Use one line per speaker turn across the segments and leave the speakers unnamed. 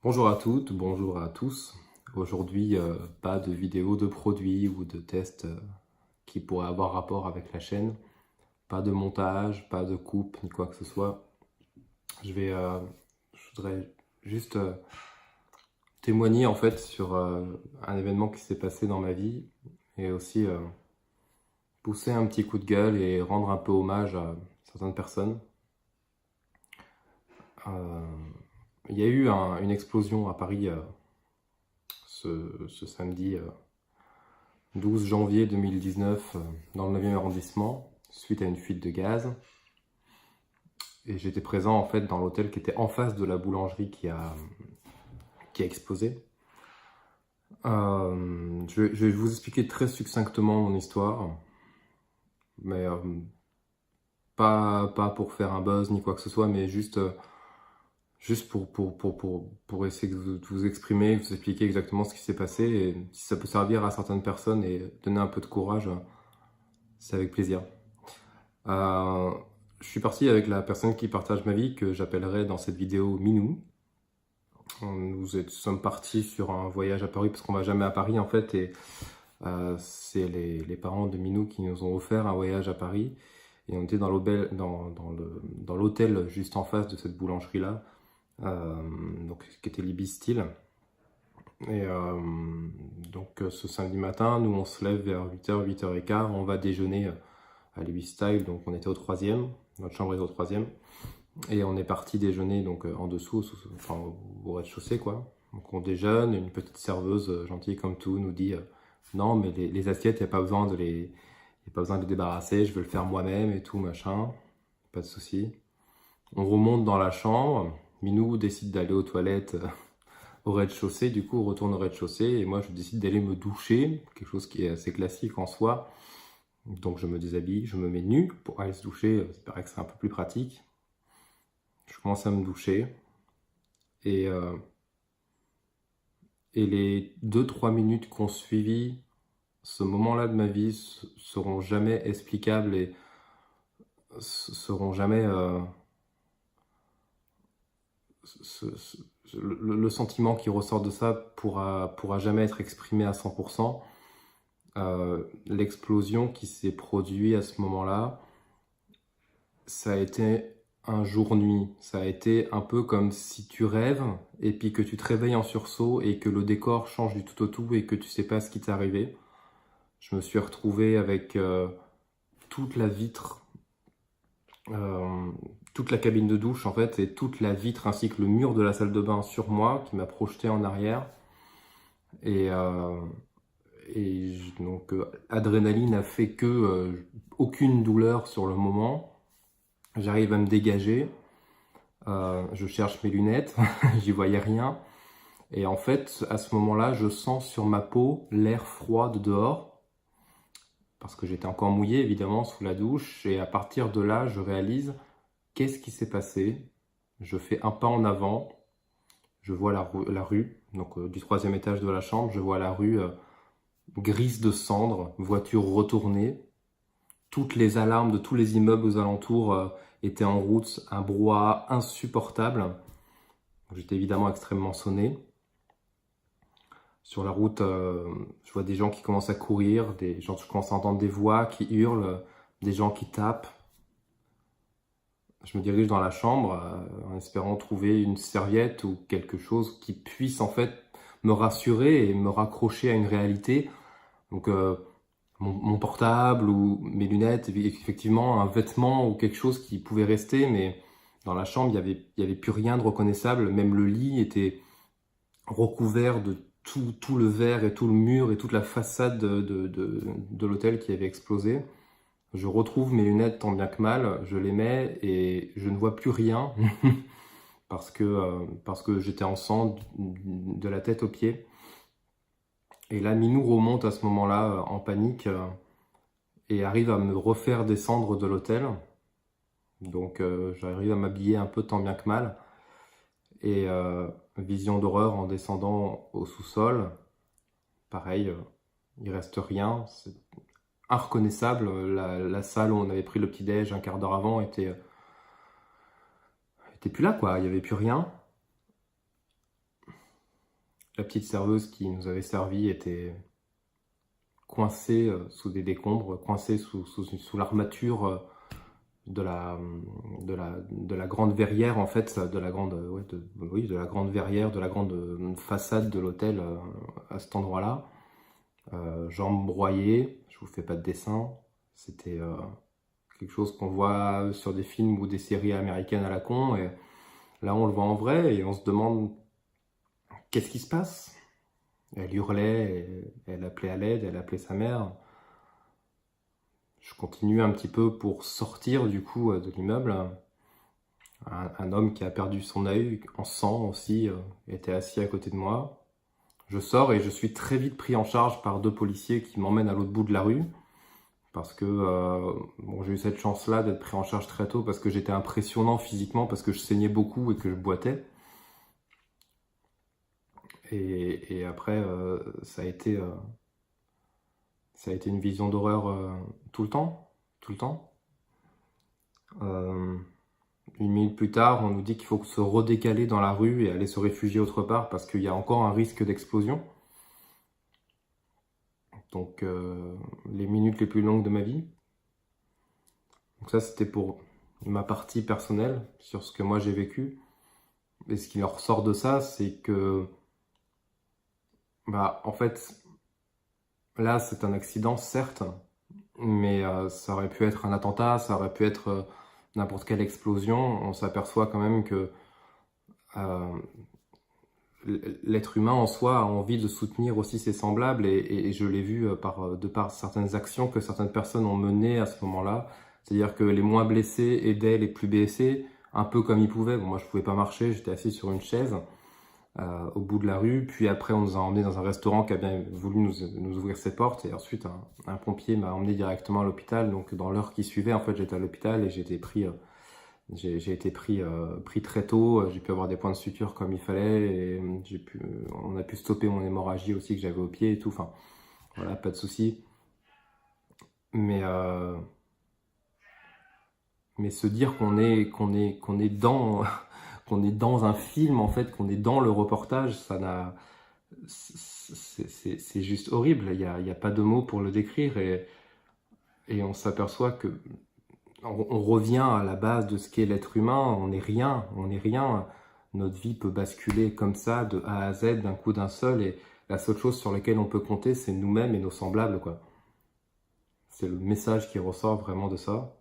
Bonjour à toutes, bonjour à tous. Aujourd'hui, pas de vidéo de produits ou de tests qui pourraient avoir rapport avec la chaîne. Pas de montage, pas de coupe, ni quoi que ce soit. Je voudrais juste témoigner en fait sur un événement qui s'est passé dans ma vie et aussi pousser un petit coup de gueule et rendre un peu hommage à certaines personnes. Euh, il y a eu une explosion à Paris ce samedi 12 janvier 2019 dans le 9e arrondissement suite à une fuite de gaz. Et j'étais présent en fait dans l'hôtel qui était en face de la boulangerie qui a explosé. Je vais vous expliquer très succinctement mon histoire, mais pas pour faire un buzz ni quoi que ce soit, mais juste pour essayer de vous exprimer, vous expliquer exactement ce qui s'est passé et si ça peut servir à certaines personnes et donner un peu de courage, c'est avec plaisir. Euh, je suis parti avec la personne qui partage ma vie, que j'appellerai dans cette vidéo Minou. Sommes partis sur un voyage à Paris, parce qu'on va jamais à Paris en fait, et c'est les parents de Minou qui nous ont offert un voyage à Paris. Et on était dans l'hôtel juste en face de cette boulangerie-là, donc, qui était l'Ibis Style. Et donc ce samedi matin, nous on se lève vers 8h, 8h15, on va déjeuner à l'Ibis Style, donc on était au 3e, notre chambre est au 3e, et on est parti déjeuner donc en dessous, enfin au rez-de-chaussée quoi. Donc on déjeune, une petite serveuse gentille comme tout nous dit non mais les assiettes, il n'y a pas besoin de les débarrasser, je veux le faire moi-même et tout machin, pas de souci. On remonte dans la chambre, Minou décide d'aller aux toilettes au rez-de-chaussée, du coup on retourne au rez-de-chaussée et moi je décide d'aller me doucher, quelque chose qui est assez classique en soi. Donc je me déshabille, je me mets nu pour aller se doucher, c'est paraît que c'est un peu plus pratique. Je commence à me doucher et, euh, et les 2-3 minutes qui ont suivi ce moment-là de ma vie seront jamais explicables et seront jamais... le sentiment qui ressort de ça pourra jamais être exprimé à 100%. L'explosion qui s'est produite à ce moment-là, ça a été un jour-nuit. Ça a été un peu comme si tu rêves et puis que tu te réveilles en sursaut et que le décor change du tout au tout et que tu sais pas ce qui t'est arrivé. Je me suis retrouvé avec toute la vitre, euh, toute la cabine de douche en fait, et toute la vitre ainsi que le mur de la salle de bain sur moi qui m'a projeté en arrière. Et, euh, donc adrénaline a fait que aucune douleur sur le moment. J'arrive à me dégager. Je cherche mes lunettes, j'y voyais rien. Et en fait, à ce moment-là, je sens sur ma peau l'air froid de dehors, parce que j'étais encore mouillé évidemment sous la douche. Et à partir de là, je réalise qu'est-ce qui s'est passé. Je fais un pas en avant, je vois la rue, donc du 3e étage de la chambre, je vois la rue grise de cendres, voiture retournée. Toutes les alarmes de tous les immeubles aux alentours étaient en route, un brouhaha insupportable. J'étais évidemment extrêmement sonné. Sur la route, je vois des gens qui commencent à courir, je commence à entendre des voix qui hurlent, des gens qui tapent. Je me dirige dans la chambre en espérant trouver une serviette ou quelque chose qui puisse en fait me rassurer et me raccrocher à une réalité. Donc mon portable ou mes lunettes, effectivement un vêtement ou quelque chose qui pouvait rester, mais dans la chambre il y avait plus rien de reconnaissable. Même le lit était recouvert de tout le verre et tout le mur et toute la façade de l'hôtel qui avait explosé. Je retrouve mes lunettes tant bien que mal, je les mets et je ne vois plus rien parce que j'étais en sang de la tête aux pieds. Et là, Minou remonte à ce moment-là en panique et arrive à me refaire descendre de l'hôtel. Donc j'arrive à m'habiller un peu tant bien que mal. Et vision d'horreur en descendant au sous-sol. Pareil, il reste rien. C'est inreconnaissable. La salle où on avait pris le petit-déj un quart d'heure avant était plus là, quoi. Il n'y avait plus rien. La petite serveuse qui nous avait servi était coincée sous des décombres, coincée sous l'armature de la grande verrière, en fait, de la grande, ouais, oui, de la grande verrière, de la grande façade de l'hôtel à cet endroit-là. Jambes broyées, je vous fais pas de dessin, c'était quelque chose qu'on voit sur des films ou des séries américaines à la con, et là on le voit en vrai et on se demande qu'est-ce qui se passe. Elle hurlait, elle appelait à l'aide, elle appelait sa mère. Je continue un petit peu pour sortir du coup de l'immeuble. Un homme qui a perdu son œil en sang aussi était assis à côté de moi. Je sors et je suis très vite pris en charge par 2 policiers qui m'emmènent à l'autre bout de la rue. Parce que bon, j'ai eu cette chance-là d'être pris en charge très tôt parce que j'étais impressionnant physiquement, parce que je saignais beaucoup et que je boitais. Et après, ça a été une vision d'horreur tout le temps, tout le temps. 1 minute plus tard, on nous dit qu'il faut se redécaler dans la rue et aller se réfugier autre part parce qu'il y a encore un risque d'explosion. Donc, les minutes les plus longues de ma vie. Donc ça, c'était pour ma partie personnelle sur ce que moi j'ai vécu. Et ce qui en ressort de ça, c'est que, bah, en fait, là, c'est un accident, certes, mais ça aurait pu être un attentat, ça aurait pu être n'importe quelle explosion. On s'aperçoit quand même que euh, l'être humain en soi a envie de soutenir aussi ses semblables, et je l'ai vu de par certaines actions que certaines personnes ont menées à ce moment-là. C'est-à-dire que les moins blessés aidaient les plus blessés, un peu comme ils pouvaient. Bon, moi, je pouvais pas marcher, j'étais assis sur une chaise au bout de la rue. Puis après, on nous a emmenés dans un restaurant qui a bien voulu nous ouvrir ses portes. Et ensuite, un pompier m'a emmené directement à l'hôpital. Donc, dans l'heure qui suivait, en fait, j'étais à l'hôpital et j'ai été pris pris très tôt. J'ai pu avoir des points de suture comme il fallait. Et on a pu stopper mon hémorragie aussi que j'avais au pied et tout. Enfin, voilà, pas de souci. Mais se dire qu'on est dans qu'on est dans un film, en fait, qu'on est dans le reportage, c'est juste horrible. Il y a pas de mots pour le décrire, et on s'aperçoit que on revient à la base de ce qu'est l'être humain. On n'est rien, on n'est rien. Notre vie peut basculer comme ça de A à Z d'un coup d'un seul, et la seule chose sur laquelle on peut compter, c'est nous-mêmes et nos semblables, quoi. C'est le message qui ressort vraiment de ça.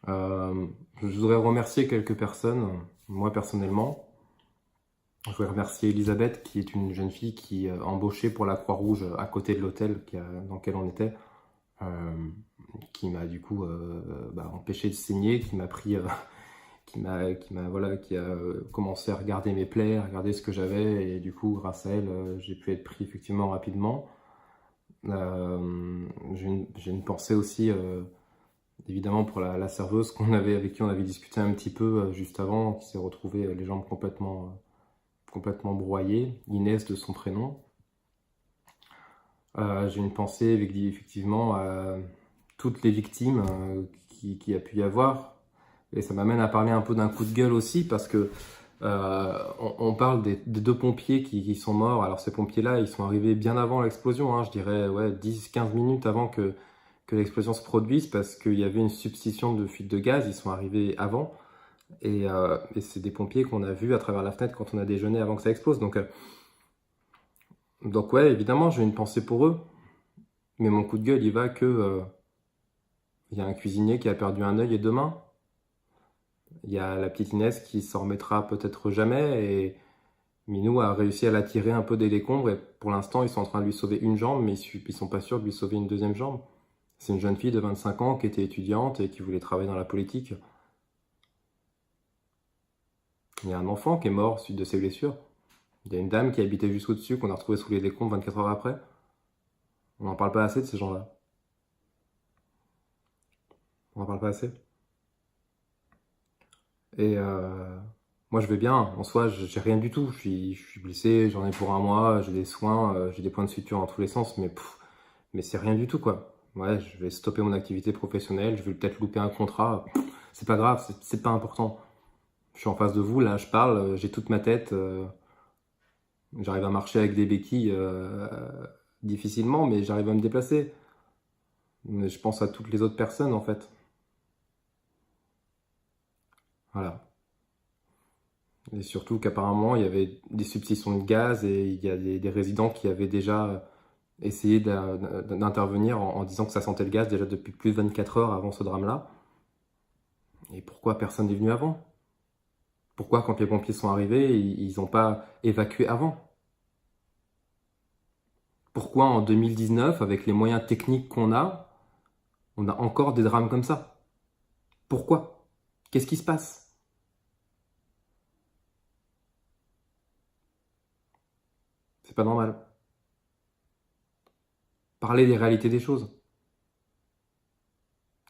Je voudrais remercier quelques personnes, moi personnellement. Je voudrais remercier Elisabeth, qui est une jeune fille qui embauchait pour la Croix-Rouge à côté de l'hôtel dans lequel on était, qui m'a du coup empêché de saigner, qui m'a pris, qui a commencé à regarder mes plaies, à regarder ce que j'avais, et du coup, grâce à elle, j'ai pu être pris effectivement rapidement. J'ai une pensée aussi évidemment pour la serveuse avec qui on avait discuté un petit peu juste avant, qui s'est retrouvée les jambes complètement broyées, Inès de son prénom. J'ai une pensée effectivement à toutes les victimes qui a pu y avoir, et ça m'amène à parler un peu d'un coup de gueule aussi, parce que on parle des 2 pompiers qui sont morts. Alors ces pompiers-là, ils sont arrivés bien avant l'explosion, hein, je dirais 10-15 minutes avant que l'explosion se produise, parce qu'il y avait une suspicion de fuite de gaz. Ils sont arrivés avant, et c'est des pompiers qu'on a vus à travers la fenêtre quand on a déjeuné avant que ça explose. Donc ouais, évidemment, j'ai une pensée pour eux, mais mon coup de gueule, il va que il y a un cuisinier qui a perdu un œil et 2 mains. Il y a la petite Inès qui s'en remettra peut-être jamais, et Minou a réussi à la tirer un peu des décombres, et pour l'instant, ils sont en train de lui sauver une jambe, mais ils sont pas sûrs de lui sauver une 2e jambe. C'est une jeune fille de 25 ans qui était étudiante et qui voulait travailler dans la politique. Il y a un enfant qui est mort suite de ses blessures. Il y a une dame qui habitait juste au-dessus, qu'on a retrouvée sous les décombres 24 heures après. On n'en parle pas assez de ces gens-là. On n'en parle pas assez. Et moi, je vais bien. En soi, j'ai rien du tout. Je suis blessé, j'en ai pour un mois, j'ai des soins, j'ai des points de suture dans tous les sens, mais c'est rien du tout, quoi. Ouais, je vais stopper mon activité professionnelle, je vais peut-être louper un contrat. C'est pas grave, c'est pas important. Je suis en face de vous, là, je parle, j'ai toute ma tête. J'arrive à marcher avec des béquilles difficilement, mais j'arrive à me déplacer. Mais je pense à toutes les autres personnes, en fait. Voilà. Et surtout qu'apparemment, il y avait des substitutions de gaz et il y a des résidents qui avaient déjà essayé d'intervenir en disant que ça sentait le gaz déjà depuis plus de 24 heures avant ce drame-là. Et pourquoi personne n'est venu avant? Pourquoi, quand les pompiers sont arrivés, ils n'ont pas évacué avant? Pourquoi, en 2019, avec les moyens techniques qu'on a, on a encore des drames comme ça? Pourquoi? Qu'est-ce qui se passe? C'est pas normal. Parler des réalités des choses.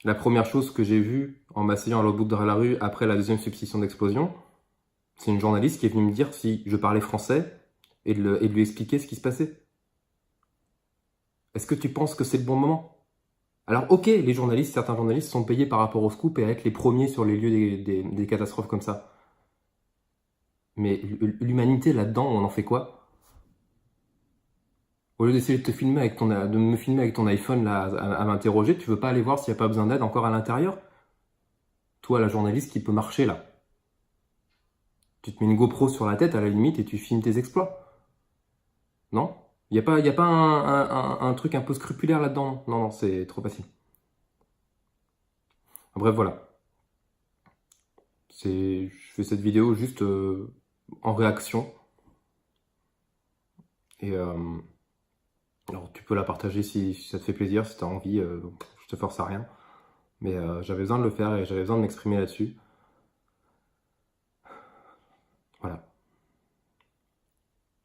La première chose que j'ai vue en m'asseyant à l'autre bout de la rue après la deuxième suspicion d'explosion, c'est une journaliste qui est venue me dire si je parlais français et de lui expliquer ce qui se passait. Est-ce que tu penses que c'est le bon moment? Alors ok, les journalistes, certains journalistes sont payés par rapport au scoop et à être les premiers sur les lieux des catastrophes comme ça. Mais l'humanité là-dedans, on en fait quoi? Au lieu d'essayer de de me filmer avec ton iPhone là, à m'interroger, tu veux pas aller voir s'il n'y a pas besoin d'aide encore à l'intérieur? Toi, la journaliste qui peut marcher là. Tu te mets une GoPro sur la tête à la limite et tu filmes tes exploits. Non? Y a pas un truc un peu scrupulaire là-dedans? Non, non, c'est trop facile. Bref, voilà. Je fais cette vidéo juste en réaction. Et alors, tu peux la partager si ça te fait plaisir, si tu as envie. Je te force à rien. Mais j'avais besoin de le faire et j'avais besoin de m'exprimer là-dessus. Voilà.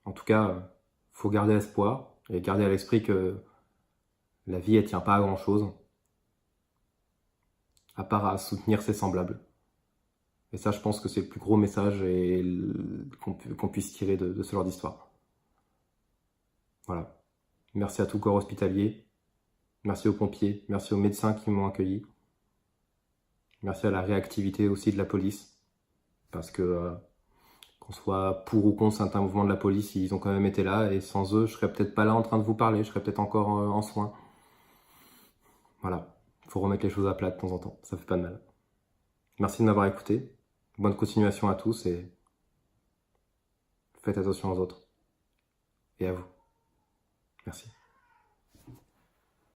En tout cas, faut garder espoir et garder à l'esprit que la vie, elle tient pas à grand-chose, à part à soutenir ses semblables. Et ça, je pense que c'est le plus gros message qu'on puisse tirer de ce genre d'histoire. Voilà. Merci à tout corps hospitalier. Merci aux pompiers. Merci aux médecins qui m'ont accueilli. Merci à la réactivité aussi de la police. Parce que, qu'on soit pour ou contre certains mouvements de la police, ils ont quand même été là. Et sans eux, je serais peut-être pas là en train de vous parler. Je serais peut-être encore en soins. Voilà. Faut remettre les choses à plat de temps en temps. Ça fait pas de mal. Merci de m'avoir écouté. Bonne continuation à tous et faites attention aux autres. Et à vous. Merci.